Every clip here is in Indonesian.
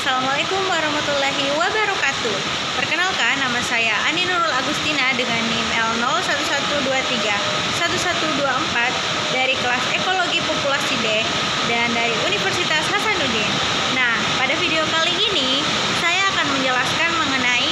Assalamualaikum warahmatullahi wabarakatuh. Perkenalkan, nama saya Ani Nurul Agustina dengan NIM L011231124 dari kelas Ekologi Populasi D dan dari Universitas Hasanuddin. Nah, pada video kali ini saya akan menjelaskan mengenai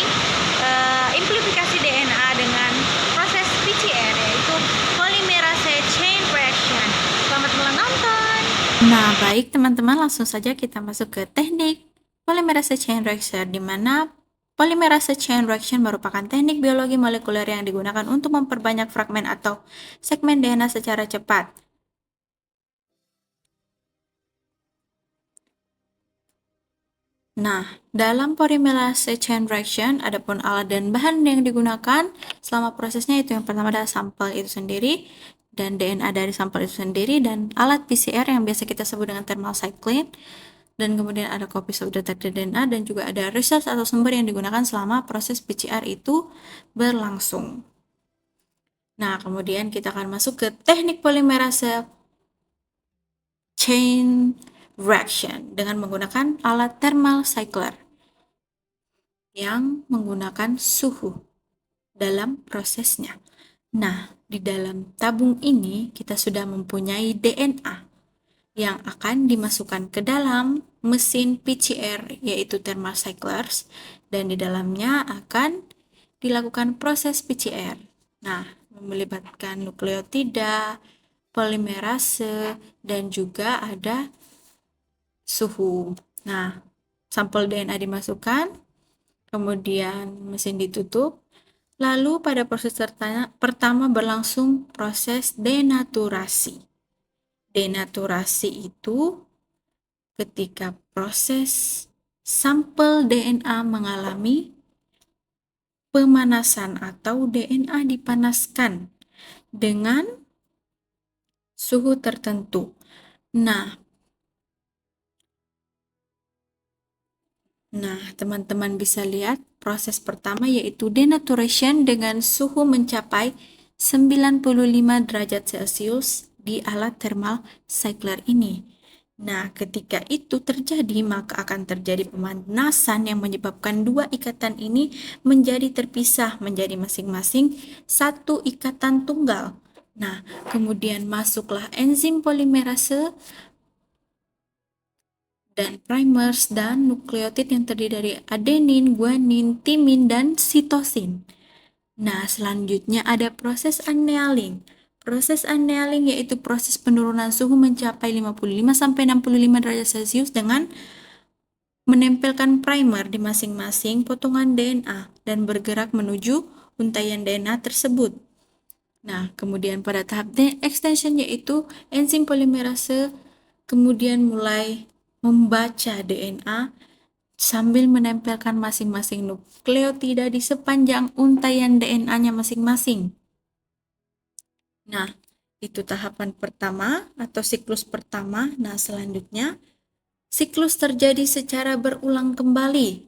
implikasi DNA dengan proses PCR, yaitu polymerase chain reaction. Selamat menonton. Nah, baik teman-teman, langsung saja kita masuk ke teknik polymerase chain reaction, di mana polymerase chain reaction merupakan teknik biologi molekuler yang digunakan untuk memperbanyak fragmen atau segmen DNA secara cepat. Nah, dalam polymerase chain reaction, adapun alat dan bahan yang digunakan selama prosesnya itu yang pertama adalah sampel itu sendiri, dan DNA dari sampel itu sendiri, dan alat PCR yang biasa kita sebut dengan thermal cycling, dan kemudian ada copies of detected DNA, dan juga ada research atau sumber yang digunakan selama proses PCR itu berlangsung. Nah, kemudian kita akan masuk ke teknik polymerase chain reaction dengan menggunakan alat thermal cycler yang menggunakan suhu dalam prosesnya. Nah, di dalam tabung ini kita sudah mempunyai DNA yang akan dimasukkan ke dalam mesin PCR, yaitu thermal cyclers, dan di dalamnya akan dilakukan proses PCR. Nah, melibatkan nukleotida, polimerase, dan juga ada suhu. Nah, sampel DNA dimasukkan, kemudian mesin ditutup, lalu pada proses pertama berlangsung proses denaturasi. Denaturasi itu ketika proses sampel DNA mengalami pemanasan atau DNA dipanaskan dengan suhu tertentu. Nah, teman-teman bisa lihat proses pertama yaitu denaturation dengan suhu mencapai 95 derajat Celcius di alat thermal cycler ini. Nah, ketika itu terjadi, maka akan terjadi pemanasan yang menyebabkan dua ikatan ini menjadi terpisah menjadi masing-masing satu ikatan tunggal. Nah, kemudian masuklah enzim polimerase dan primers dan nukleotid yang terdiri dari adenin, guanin, timin, dan sitosin. Nah, selanjutnya ada proses annealing. Proses annealing yaitu proses penurunan suhu mencapai 55-65 derajat Celcius dengan menempelkan primer di masing-masing potongan DNA dan bergerak menuju untaian DNA tersebut. Nah, kemudian pada tahap extension yaitu enzim polimerase kemudian mulai membaca DNA sambil menempelkan masing-masing nukleotida di sepanjang untaian DNA-nya masing-masing. Nah, itu tahapan pertama atau siklus pertama. Nah, selanjutnya siklus terjadi secara berulang kembali.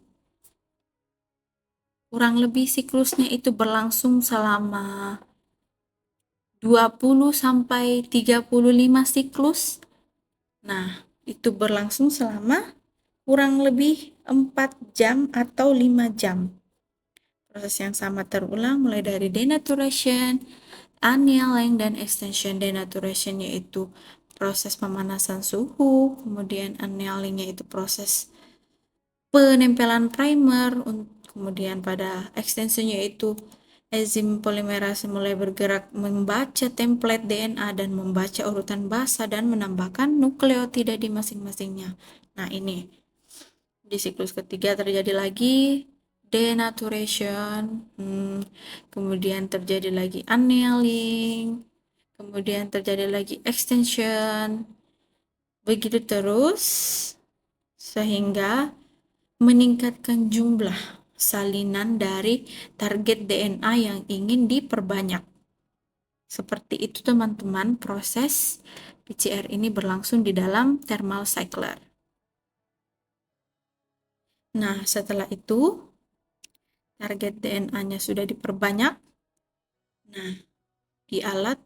Kurang lebih siklusnya itu berlangsung selama 20 sampai 35 siklus. Nah, itu berlangsung selama kurang lebih 4 jam atau 5 jam. Proses yang sama terulang mulai dari denaturation, annealing, dan extension. Denaturation yaitu proses pemanasan suhu, kemudian annealing yaitu proses penempelan primer, kemudian pada extension yaitu enzim polimerase mulai bergerak membaca template DNA dan membaca urutan basa dan menambahkan nukleotida di masing-masingnya. Nah, ini di siklus ketiga terjadi lagi denaturation, kemudian terjadi lagi annealing, kemudian terjadi lagi extension, begitu terus sehingga meningkatkan jumlah salinan dari target DNA yang ingin diperbanyak. Seperti itu teman-teman, proses PCR ini berlangsung di dalam thermal cycler. Nah, setelah itu target DNA-nya sudah diperbanyak. Nah, di alat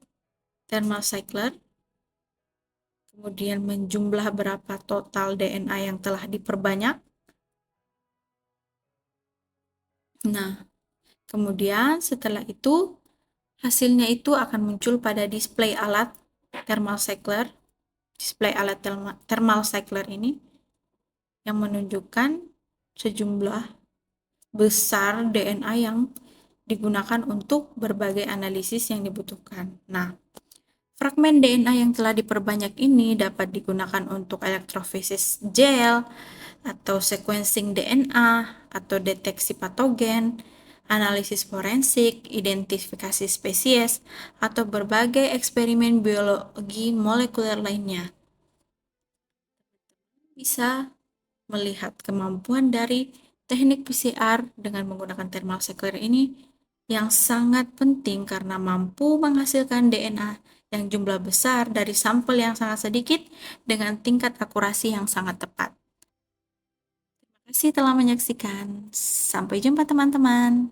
thermal cycler kemudian menjumlah berapa total DNA yang telah diperbanyak. Nah, kemudian setelah itu hasilnya itu akan muncul pada display alat thermal cycler. Display alat thermal cycler ini yang menunjukkan sejumlah besar DNA yang digunakan untuk berbagai analisis yang dibutuhkan. Nah, fragmen DNA yang telah diperbanyak ini dapat digunakan untuk elektroforesis gel, atau sequencing DNA, atau deteksi patogen, analisis forensik, identifikasi spesies, atau berbagai eksperimen biologi molekuler lainnya. Bisa melihat kemampuan dari teknik PCR dengan menggunakan thermal cycler ini yang sangat penting karena mampu menghasilkan DNA yang jumlah besar dari sampel yang sangat sedikit dengan tingkat akurasi yang sangat tepat. Terima kasih telah menyaksikan. Sampai jumpa teman-teman.